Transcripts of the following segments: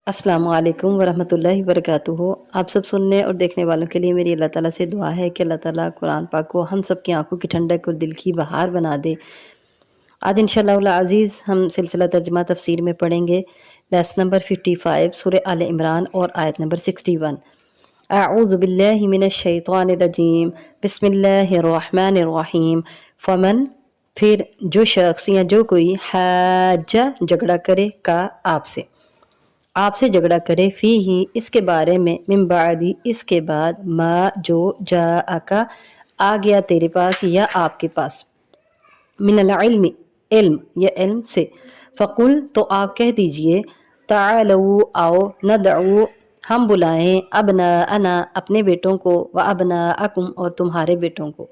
السلام علیکم ورحمۃ اللہ وبرکاتہ۔ آپ سب سننے اور دیکھنے والوں کے لیے میری اللہ تعالیٰ سے دعا ہے کہ اللہ تعالیٰ قرآن پاک کو ہم سب کی آنکھوں کی ٹھنڈک اور دل کی بہار بنا دے۔ آج انشاءاللہ العزیز ہم سلسلہ ترجمہ تفسیر میں پڑھیں گے لیسن نمبر 55 سورہ آل عمران اور آیت نمبر 61۔ اعوذ باللہ من الشیطان الرجیم، بسم اللہ الرحمن الرحیم۔ فمن پھر جو شخص یا جو کوئی حاجہ جھگڑا کرے کا آپ سے جھگڑا کرے فی ہی اس کے بارے میں من بعدی اس کے بعد ما جو جاءکا آ گیا تیرے پاس یا آپ کے پاس من العلم علم سے فقل تو آپ کہہ دیجئے تعالو آؤ ندعو ہم بلائیں ابناءنا اپنے بیٹوں کو و ابناءکم اور تمہارے بیٹوں کو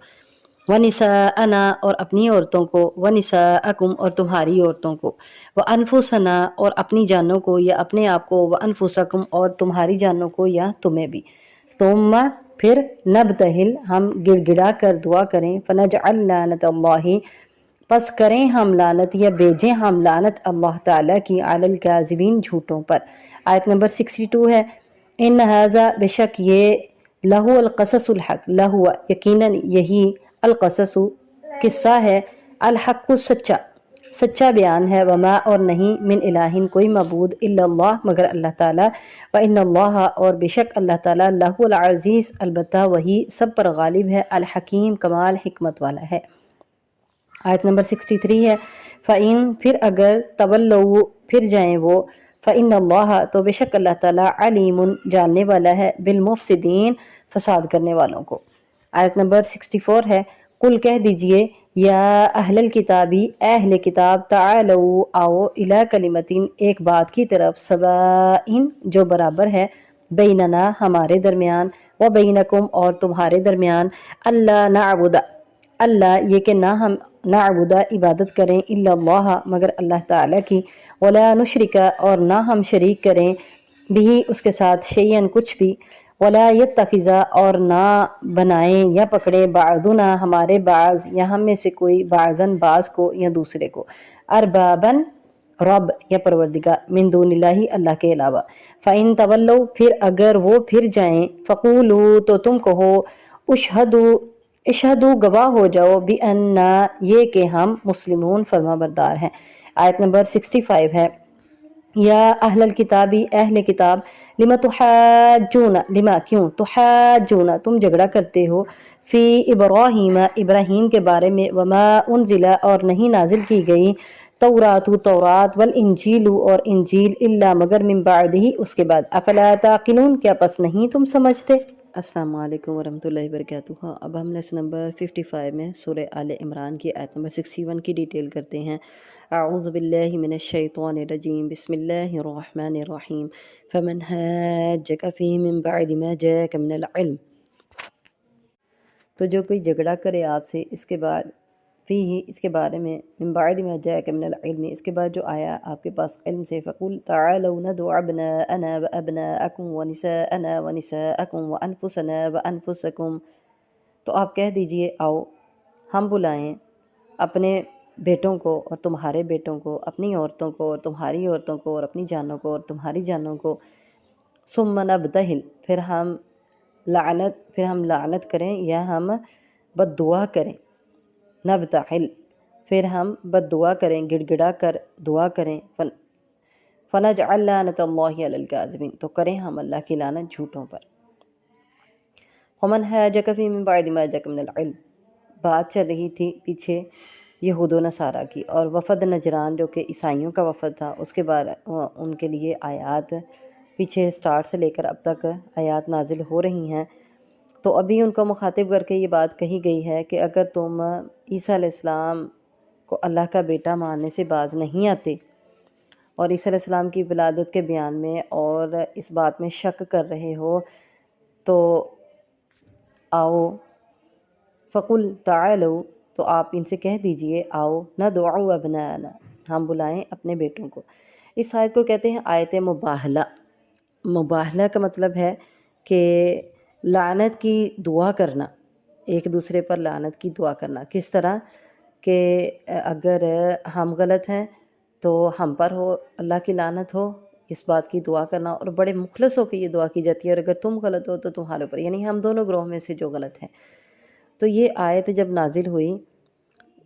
ونساءنا اور اپنی عورتوں کو ونساءکم اور تمہاری عورتوں کو وانفسنا اور اپنی جانوں کو یا اپنے آپ کو وانفسکم اور تمہاری جانوں کو یا تمہیں بھی ثم پھر نبتہل ہم گڑ گڑا کر دعا کریں فنجعل لعنت اللہ پس کریں ہم لعنت یا بھیجیں ہم لعنت اللہ تعالیٰ کی علی الکاذبین جھوٹوں پر۔ آیت نمبر 62 ہے ان ھذا بے شک یہ لہو القصص الحق لہو یقیناً یہی القصص قصہ ہے الحق سچا بیان ہے وما اور نہیں من الہ کوئی معبود الا اللہ مگر اللہ تعالیٰ وان اللہ اور بے شک اللہ تعالیٰ لہو العزیز البتہ وہی سب پر غالب ہے الحکیم کمال حکمت والا ہے۔ آیت نمبر 63 ہے فَإِن پھر اگر تولوا پھر جائیں وہ فَإِنَّ اللَّهَ تو بے شک اللہ تعالیٰ علیم جاننے والا ہے بالمفسدین فساد کرنے والوں کو۔ آیت نمبر 64 ہے قل کہہ دیجئے یا اہل الکتابی اے اہل کتاب تعالوا آؤ الی کلمتین ایک بات کی طرف سواء جو برابر ہے بیننا ہمارے درمیان و بینکم اور تمہارے درمیان اللہ نعبد اللہ یہ کہ نہ ہم نعبد عبادت کریں الا اللہ مگر اللہ تعالیٰ کی ولا نشرک اور نہ ہم شریک کریں بھی اس کے ساتھ شیئن کچھ بھی ولا یتخذ اور نہ بنائیں یا پکڑیں بعضنا ہمارے بعض یا ہم میں سے کوئی بعضن بعض کو یا دوسرے کو اربابن رب یا پروردگار من دون اللہ اللہ کے علاوہ فَإِن تولوا پھر اگر وہ پھر جائیں فقولوا تو تم کہو اشہدو گواہ ہو جاؤ بِأَنَّا یہ کہ ہم مسلمون فرما بردار ہیں۔ آیت نمبر 65 ہے یا اہل الکتابی اہل کتاب لما تحاجون لما کیوں تحاجون تم جھگڑا کرتے ہو فی ابراہیم کے بارے میں وما انزل اور نہیں نازل کی گئی تورات والانجیل اور انجیل الا مگر من بعدہ اس کے بعد افلا تعقلون کیا پس نہیں تم سمجھتے۔ السلام علیکم ورحمۃ اللہ وبرکاتہ۔ اب ہم لیسن نمبر 55 میں سورہ آل عمران کی آیت نمبر 61 کی ڈیٹیل کرتے ہیں۔ اعوذ باللہ من الشیطان الرجیم بسم اللہ الرحمن الرحیم فمن حاجک فیہ من بعد ما جاءک من العلم تو جو کوئی جھگڑا کرے آپ سے اس کے بعد فیہ اس کے بارے میں من بعد ما جاءک من العلم اس کے بعد جو آیا آپ کے پاس علم سے فقل تعالوا ندعو ابناءنا وابناءکم ونساءنا ونساءکم وانفسنا وانفسکم تو آپ کہہ دیجئے آؤ ہم بلائیں اپنے بیٹوں کو اور تمہارے بیٹوں کو اپنی عورتوں کو اور تمہاری عورتوں کو اور اپنی جانوں کو اور تمہاری جانوں کو ثم نبتہل پھر ہم لعنت کریں یا ہم بد دعا کریں نبتہل پھر ہم بد دعا کریں گڑ گڑا کر دعا کریں فنجعل لعنت اللہ علی الکاذبین تو کریں ہم اللہ کی لعنت جھوٹوں پر۔ ومن حاجک فیہ من بعد ما جاءک من العلم بات چل رہی تھی پیچھے یہود و نصارہ کی اور وفد نجران جو کہ عیسائیوں کا وفد تھا اس کے بعد ان کے لیے آیات پیچھے سٹارٹ سے لے کر اب تک آیات نازل ہو رہی ہیں تو ابھی ان کو مخاطب کر کے یہ بات کہی گئی ہے کہ اگر تم عیسیٰ علیہ السلام کو اللہ کا بیٹا ماننے سے باز نہیں آتے اور عیسیٰ علیہ السلام کی ولادت کے بیان میں اور اس بات میں شک کر رہے ہو تو آؤ فقل تعالوا تو آپ ان سے کہہ دیجئے آؤ ندعو ابناءنا ہم بلائیں اپنے بیٹوں کو۔ اس آیت کو کہتے ہیں آیت مباہلہ کا مطلب ہے کہ لعنت کی دعا کرنا ایک دوسرے پر لعنت کی دعا کرنا کس طرح کہ اگر ہم غلط ہیں تو ہم پر ہو اللہ کی لعنت ہو اس بات کی دعا کرنا، اور بڑے مخلص ہو کے یہ دعا کی جاتی ہے، اور اگر تم غلط ہو تو تمہارے اوپر، یعنی ہم دونوں گروہ میں سے جو غلط ہیں۔ تو یہ آیت جب نازل ہوئی،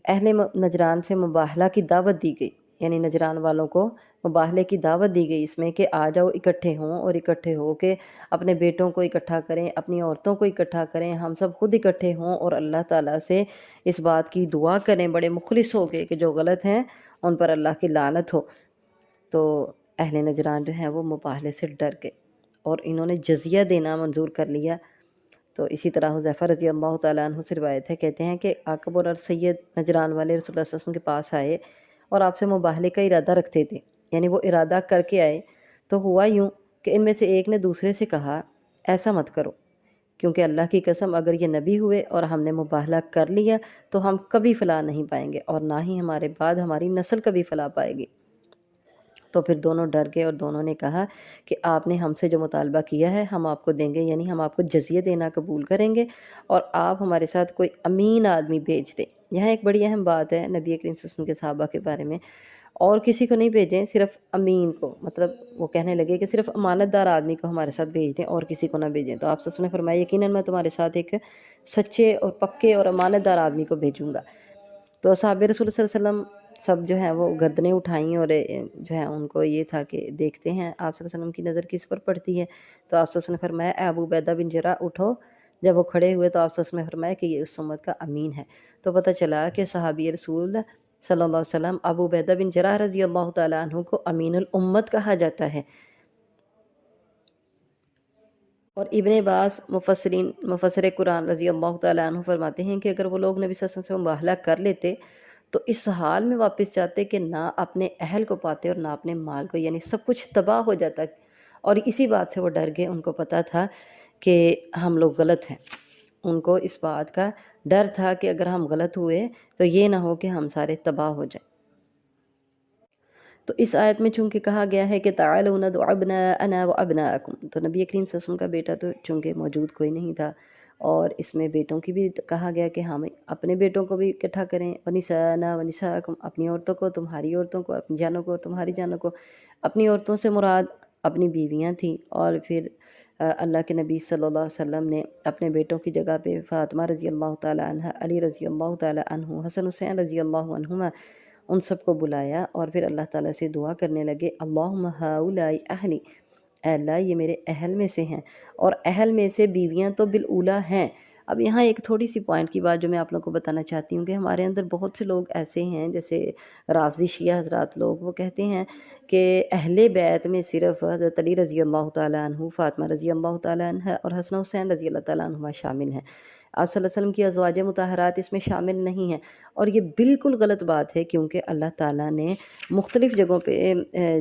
اہل نجران سے مباہلہ کی دعوت دی گئی، یعنی نجران والوں کو مباہلے کی دعوت دی گئی اس میں کہ آ جاؤ، اکٹھے ہوں، اور اکٹھے ہو کے اپنے بیٹوں کو اکٹھا کریں، اپنی عورتوں کو اکٹھا کریں، ہم سب خود اکٹھے ہوں اور اللہ تعالیٰ سے اس بات کی دعا کریں بڑے مخلص ہو کے کہ جو غلط ہیں ان پر اللہ کی لعنت ہو۔ تو اہل نجران جو ہیں وہ مباہلے سے ڈر گئے اور انہوں نے جزیہ دینا منظور کر لیا۔ تو اسی طرح حذیفہ رضی اللہ تعالیٰ عنہ سے روایت ہے، کہتے ہیں کہ اکبر اور سید نجران والے رسول اللہ صلی اللہ علیہ وسلم کے پاس آئے اور آپ سے مباہلے کا ارادہ رکھتے تھے، یعنی وہ ارادہ کر کے آئے۔ تو ہوا یوں کہ ان میں سے ایک نے دوسرے سے کہا، ایسا مت کرو، کیونکہ اللہ کی قسم اگر یہ نبی ہوئے اور ہم نے مباہلہ کر لیا تو ہم کبھی فلاح نہیں پائیں گے، اور نہ ہی ہمارے بعد ہماری نسل کبھی فلاح پائے گی۔ تو پھر دونوں ڈر گئے اور دونوں نے کہا کہ آپ نے ہم سے جو مطالبہ کیا ہے ہم آپ کو دیں گے، یعنی ہم آپ کو جزیہ دینا قبول کریں گے، اور آپ ہمارے ساتھ کوئی امین آدمی بھیج دیں۔ یہاں ایک بڑی اہم بات ہے نبی کریم صلی اللہ علیہ وسلم کے صحابہ کے بارے میں، اور کسی کو نہیں بھیجیں، صرف امین کو، مطلب وہ کہنے لگے کہ صرف امانت دار آدمی کو ہمارے ساتھ بھیج دیں اور کسی کو نہ بھیجیں۔ تو آپ صلی اللہ علیہ وسلم نے فرمایا، یقیناً میں تمہارے ساتھ ایک سچے اور پکے اور امانت دار آدمی کو بھیجوں گا۔ تو صحابہ رسول صلی اللہ علیہ وسلم سب جو ہیں وہ گردنیں اٹھائیں، اور جو ہے ان کو یہ تھا کہ دیکھتے ہیں آپ صلی اللہ علیہ وسلم کی نظر کس پر پڑتی ہے۔ تو آپ صلی اللہ علیہ وسلم نے فرمایا، اے ابو عبیدہ بن جراح اٹھو۔ جب وہ کھڑے ہوئے تو آپ صلی اللہ علیہ وسلم نے فرمایا کہ یہ اس امت کا امین ہے۔ تو پتہ چلا کہ صحابی رسول صلی اللہ علیہ وسلم ابو عبیدہ بن جراح رضی اللہ تعالیٰ عنہ کو امین الامت کہا جاتا ہے۔ اور ابن عباس مفسر قرآن رضی اللہ تعالیٰ عنہ فرماتے ہیں کہ اگر وہ لوگ نبی صلی اللہ علیہ وسلم سے مباہلہ کر لیتے تو اس حال میں واپس جاتے کہ نہ اپنے اہل کو پاتے اور نہ اپنے مال کو، یعنی سب کچھ تباہ ہو جاتا۔ اور اسی بات سے وہ ڈر گئے، ان کو پتہ تھا کہ ہم لوگ غلط ہیں، ان کو اس بات کا ڈر تھا کہ اگر ہم غلط ہوئے تو یہ نہ ہو کہ ہم سارے تباہ ہو جائیں۔ تو اس آیت میں چونکہ کہا گیا ہے کہ تعالوا ندع ابناءنا وابناءکم، تو نبی کریم صلی اللہ علیہ وسلم کا بیٹا تو چونکہ موجود کوئی نہیں تھا، اور اس میں بیٹوں کی بھی کہا گیا کہ ہم اپنے بیٹوں کو بھی اکٹھا کریں، ونساءنا ونساءکم، اپنی عورتوں کو تمہاری عورتوں کو، اپنی جانوں کو تمہاری جانوں کو۔ اپنی عورتوں سے مراد اپنی بیویاں تھیں، اور پھر اللہ کے نبی صلی اللہ علیہ وسلم نے اپنے بیٹوں کی جگہ پہ فاطمہ رضی اللہ تعالیٰ عنہ، علی رضی اللہ تعالیٰ عنہ، حسن حسین رضی اللہ عنہما، ان سب کو بلایا، اور پھر اللہ تعالیٰ سے دعا کرنے لگے، اللہم ہؤلاء اہلی، اے اللہ یہ میرے اہل میں سے ہیں، اور اہل میں سے بیویاں تو بالاولیٰ ہیں۔ اب یہاں ایک تھوڑی سی پوائنٹ کی بات جو میں آپ لوگوں کو بتانا چاہتی ہوں کہ ہمارے اندر بہت سے لوگ ایسے ہیں، جیسے رافضی شیعہ حضرات لوگ، وہ کہتے ہیں کہ اہل بیت میں صرف حضرت علی رضی اللہ تعالیٰ عنہ، فاطمہ رضی اللہ تعالیٰ عنہ اور حسن حسین رضی اللہ تعالیٰ عنہما شامل ہیں، آپ صلی اللہ علیہ وسلم کی ازواج مطہرات اس میں شامل نہیں ہیں۔ اور یہ بالکل غلط بات ہے، کیونکہ اللہ تعالیٰ نے مختلف جگہوں پہ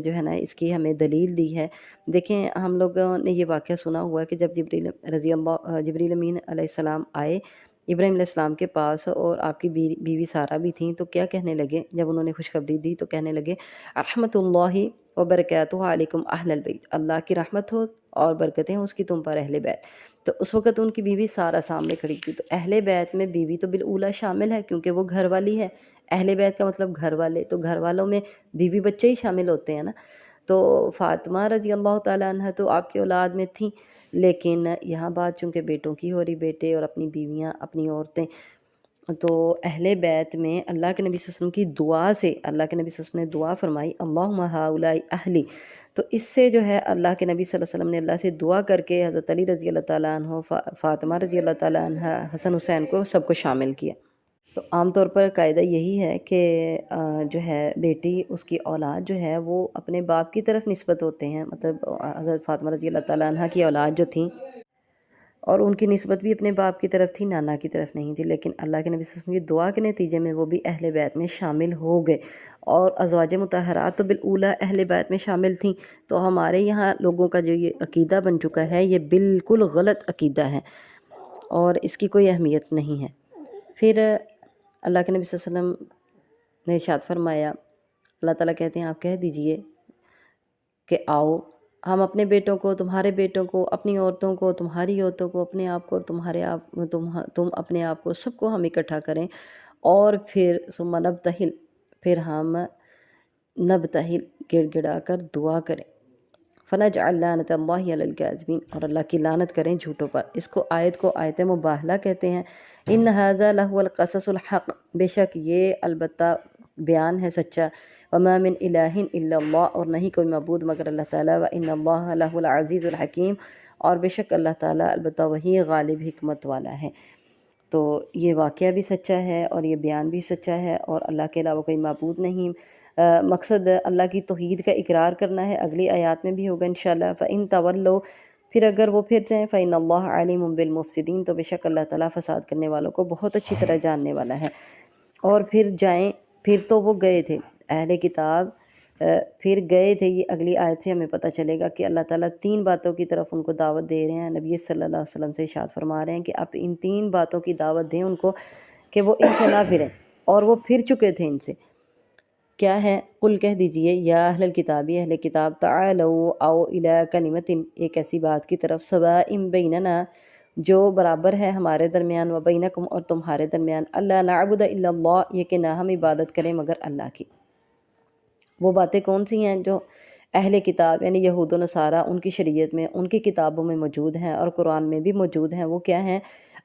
جو ہے نا اس کی ہمیں دلیل دی ہے۔ دیکھیں ہم لوگوں نے یہ واقعہ سنا ہوا ہے کہ جب جبریل امین علیہ السلام آئے ابراہیم علیہ السلام کے پاس، اور آپ کی بیوی سارہ بھی تھیں، تو کیا کہنے لگے جب انہوں نے خوشخبری دی؟ تو کہنے لگے، رحمت اللہ وبرکاتہ علیکم اہل البیت، اللہ کی رحمت ہو اور برکتیں اس کی تم پر اہل بیت۔ تو اس وقت ان کی بیوی سارہ سامنے کھڑی تھی۔ تو اہل بیت میں بیوی تو بالاولیٰ شامل ہے، کیونکہ وہ گھر والی ہے۔ اہل بیت کا مطلب گھر والے، تو گھر والوں میں بیوی بچے ہی شامل ہوتے ہیں نا۔ تو فاطمہ رضی اللہ تعالیٰ عنہ تو آپ کی اولاد میں تھیں، لیکن یہاں بات چونکہ بیٹوں کی ہو رہی، بیٹے اور اپنی بیویاں، اپنی عورتیں، تو اہل بیت میں اللہ کے نبی صلی اللہ علیہ وسلم کی دعا سے، اللہ کے نبی صلی اللہ علیہ وسلم نے دعا فرمائی، اللہم ہؤلاء اہلی، تو اس سے جو ہے اللہ کے نبی صلی اللہ علیہ وسلم نے اللہ سے دعا کر کے حضرت علی رضی اللہ تعالیٰ عنہ، فاطمہ رضی اللہ تعالیٰ عنہ، حسن حسین کو، سب کو شامل کیا۔ تو عام طور پر قاعدہ یہی ہے کہ جو ہے بیٹی، اس کی اولاد جو ہے وہ اپنے باپ کی طرف نسبت ہوتے ہیں، مطلب حضرت فاطمہ رضی اللہ تعالیٰ عنہ کی اولاد جو تھیں، اور ان کی نسبت بھی اپنے باپ کی طرف تھی، نانا کی طرف نہیں تھی، لیکن اللہ کے نبی صلی اللہ علیہ وسلم کی دعا کے نتیجے میں وہ بھی اہل بیت میں شامل ہو گئے، اور ازواج مطہرات تو بالاولیٰ اہل بیت میں شامل تھیں۔ تو ہمارے یہاں لوگوں کا جو یہ عقیدہ بن چکا ہے، یہ بالکل غلط عقیدہ ہے، اور اس کی کوئی اہمیت نہیں ہے۔ پھر اللہ کے نبی صلی اللہ علیہ وسلم نے ارشاد فرمایا، اللہ تعالیٰ کہتے ہیں آپ کہہ دیجئے کہ آؤ ہم اپنے بیٹوں کو، تمہارے بیٹوں کو، اپنی عورتوں کو، تمہاری عورتوں کو، اپنے آپ کو اور تمہارے آپ، تم اپنے آپ کو، سب کو ہم اکٹھا کریں، اور پھر ثم نبتہل، پھر ہم نبتہل، گڑ گڑا کر دعا کریں۔ فنجعل لعنت اللہ علی الکاذبین، اور اللہ کی لعنت کریں جھوٹوں پر۔ اس کو آیت مباہلہ کہتے ہیں۔ ان ھذا لہو القصص الحق، بے شک یہ البتہ بیان ہے سچا۔ وما من الہ الا اللہ، اور نہیں کوئی معبود مگر اللہ تعالیٰ۔ وان اللہ لہو العزیز الحکیم، اور بے شک اللہ تعالیٰ البتہ وہی غالب حکمت والا ہے۔ تو یہ واقعہ بھی سچا ہے اور یہ بیان بھی سچا ہے، اور اللہ کے علاوہ کوئی معبود نہیں۔ مقصد اللہ کی توحید کا اقرار کرنا ہے، اگلی آیات میں بھی ہوگا انشاءاللہ۔ فَإِن تَوَلَّوْا، پھر اگر وہ پھر جائیں، فَإِنَّ اللَّهَ عَلِيمٌ بِالْمُفْسِدِينَ، تو بے شک اللہ تعالیٰ فساد کرنے والوں کو بہت اچھی طرح جاننے والا ہے۔ اور پھر جائیں، پھر تو وہ گئے تھے اہل کتاب، پھر گئے تھے، یہ اگلی آیت سے ہمیں پتہ چلے گا کہ اللہ تعالیٰ 3 باتوں کی طرف ان کو دعوت دے رہے ہیں۔ نبی صلی اللہ علیہ وسلم سے ارشاد فرما رہے ہیں کہ آپ ان 3 باتوں کی دعوت دیں ان کو کہ وہ ان سے نہ پھریں، اور وہ پھر چکے تھے ان سے۔ کیا ہے؟ قل کہہ دیجئے، یا اہل الکتابی، اہل کتاب، تعالوا آؤ الی کلمۃ، ایک ایسی بات کی طرف، سواء بیننا، جو برابر ہے ہمارے درمیان، و بینکم، اور تمہارے درمیان، اللہ نعبد الا اللہ، یہ کہ نہ ہم عبادت کریں مگر اللہ کی۔ وہ باتیں کون سی ہیں جو اہل کتاب یعنی یہود و نصارہ ان کی شریعت میں، ان کی کتابوں میں موجود ہیں اور قرآن میں بھی موجود ہیں؟ وہ کیا ہیں؟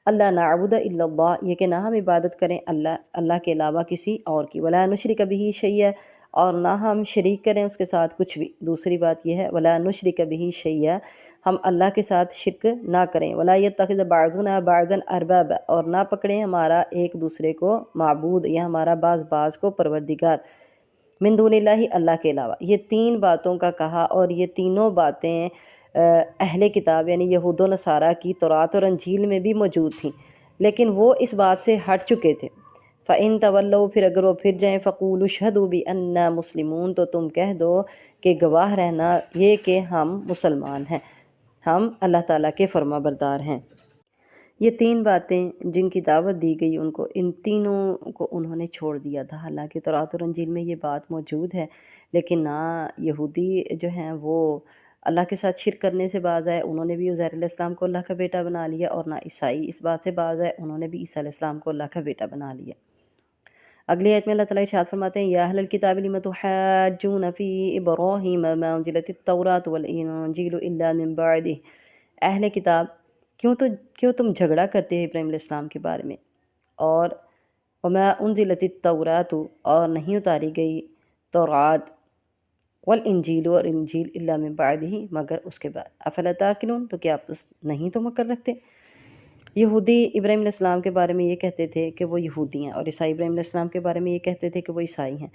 اللہ نعبد الا اللہ، یہ کہ نہ ہم عبادت کریں اللہ کے علاوہ کسی اور کی، ولا نشرک بہ شیئا، اور نہ ہم شریک کریں اس کے ساتھ کچھ بھی۔ دوسری بات یہ ہے ولا نشرک بہ شیئا، ہم اللہ کے ساتھ شرک نہ کریں۔ ولا یتخذ بعضنا بعضا اربابا، اور نہ پکڑیں ہمارا ایک دوسرے کو معبود، یا ہمارا بعض کو پروردگار، من دون اللہ، اللہ کے علاوہ۔ یہ 3 باتوں کا کہا، اور یہ تینوں باتیں اہل کتاب یعنی یہود و نصارہ کی تورات اور انجیل میں بھی موجود تھیں، لیکن وہ اس بات سے ہٹ چکے تھے۔ فَإِن تَوَلَّوْا، پھر اگر وہ پھر جائیں، فَقُولُوا اشْهَدُوا بِأَنَّا مُسْلِمُونَ، تو تم کہہ دو کہ گواہ رہنا یہ کہ ہم مسلمان ہیں، ہم اللہ تعالیٰ کے فرما بردار ہیں۔ یہ 3 باتیں جن کی دعوت دی گئی ان کو، ان تینوں کو انہوں نے چھوڑ دیا تھا۔ حالانکہ تورات اور انجیل میں یہ بات موجود ہے، لیکن نہ یہودی جو ہیں وہ اللہ کے ساتھ شرک کرنے سے باز آئے، انہوں نے بھی عزیر علیہ السلام کو اللہ کا بیٹا بنا لیا، اور نہ عیسائی اس بات سے باز آئے، انہوں نے بھی عیسیٰ علیہ السلام کو اللہ کا بیٹا بنا لیا۔ اگلی آیت میں اللہ تعالیٰ ارشاد فرماتے ہیں، یا اہل الکتاب لم تحاجون فی ابراہیم ما انزلت التوراۃ والانجیل الا من بعدہ، اہل کتاب کیوں تم جھگڑا کرتے ہیں ابراہیم علیہ السلام کے بارے میں، اور وما انزلت التوراۃ، اور نہیں اتاری گئی تورات، والانجیل، اور انجیل، الا من بعدہ، مگر اس کے بعد، افلا تعقلون، تو کیا آپ نہیں تم عقل رکھتے؟ یہودی ابراہیم علیہ السلام کے بارے میں یہ کہتے تھے کہ وہ یہودی ہیں، اور عیسائی ابراہیم علیہ السلام کے بارے میں یہ کہتے تھے کہ وہ عیسائی ہیں۔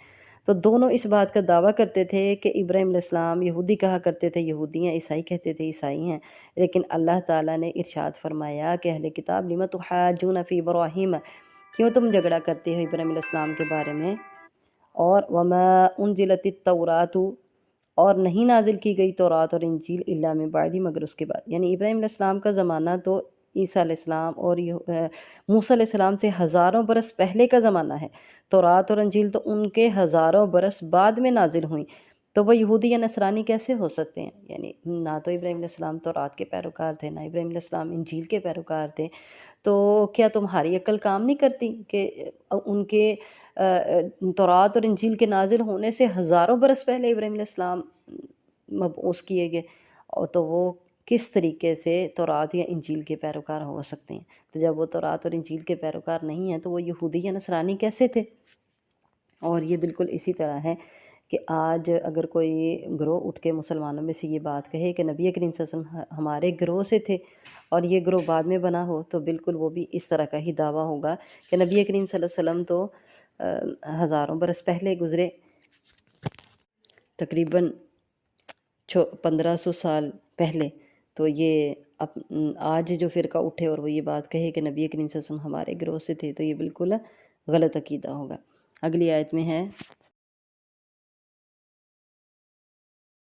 تو دونوں اس بات کا دعویٰ کرتے تھے کہ ابراہیم علیہ السلام، یہودی کہا کرتے تھے یہودی ہیں، عیسائی کہتے تھے عیسائی ہیں، لیکن اللہ تعالیٰ نے ارشاد فرمایا کہ اہل کتاب لم تحاجون فی ابراہیم، کیوں تم جھگڑا کرتے ہو ابراہیم علیہ السلام کے بارے میں، اور وما انزلت التوراۃ، اور نہیں نازل کی گئی تورات اور انجیل الا من بعد، مگر اس کے بعد، یعنی ابراہیم علیہ السلام کا زمانہ تو عیسیٰ علیہ السلام اور موسیٰ علیہ السلام سے ہزاروں برس پہلے کا زمانہ ہے، تورات اور انجیل تو ان کے ہزاروں برس بعد میں نازل ہوئیں، تو وہ یہودی یا نصرانی کیسے ہو سکتے ہیں؟ یعنی نہ تو ابراہیم علیہ السلام تورات کے پیروکار تھے، نہ ابراہیم علیہ السلام انجیل کے پیروکار تھے، تو کیا تمہاری عقل کام نہیں کرتی کہ ان کے تورات اور انجیل کے نازل ہونے سے ہزاروں برس پہلے ابراہیم علیہ السلام مبعوث کیے گئے، اور تو وہ کس طریقے سے تورات یا انجیل کے پیروکار ہو سکتے ہیں؟ تو جب وہ تورات اور انجیل کے پیروکار نہیں ہیں تو وہ یہودی یا نصرانی کیسے تھے؟ اور یہ بالکل اسی طرح ہے کہ آج اگر کوئی گروہ اٹھ کے مسلمانوں میں سے یہ بات کہے کہ نبی کریم صلی اللہ علیہ وسلم ہمارے گروہ سے تھے اور یہ گروہ بعد میں بنا ہو، تو بالکل وہ بھی اس طرح کا ہی دعویٰ ہوگا کہ نبی کریم صلی اللہ علیہ وسلم تو ہزاروں برس پہلے گزرے، تقریباً 1500 سال پہلے، تو یہ آج جو فرقہ اٹھے اور وہ یہ بات کہے کہ نبی کریم صلی اللہ علیہ وسلم ہمارے گروہ سے تھے، تو یہ بالکل غلط عقیدہ ہوگا۔ اگلی آیت میں ہے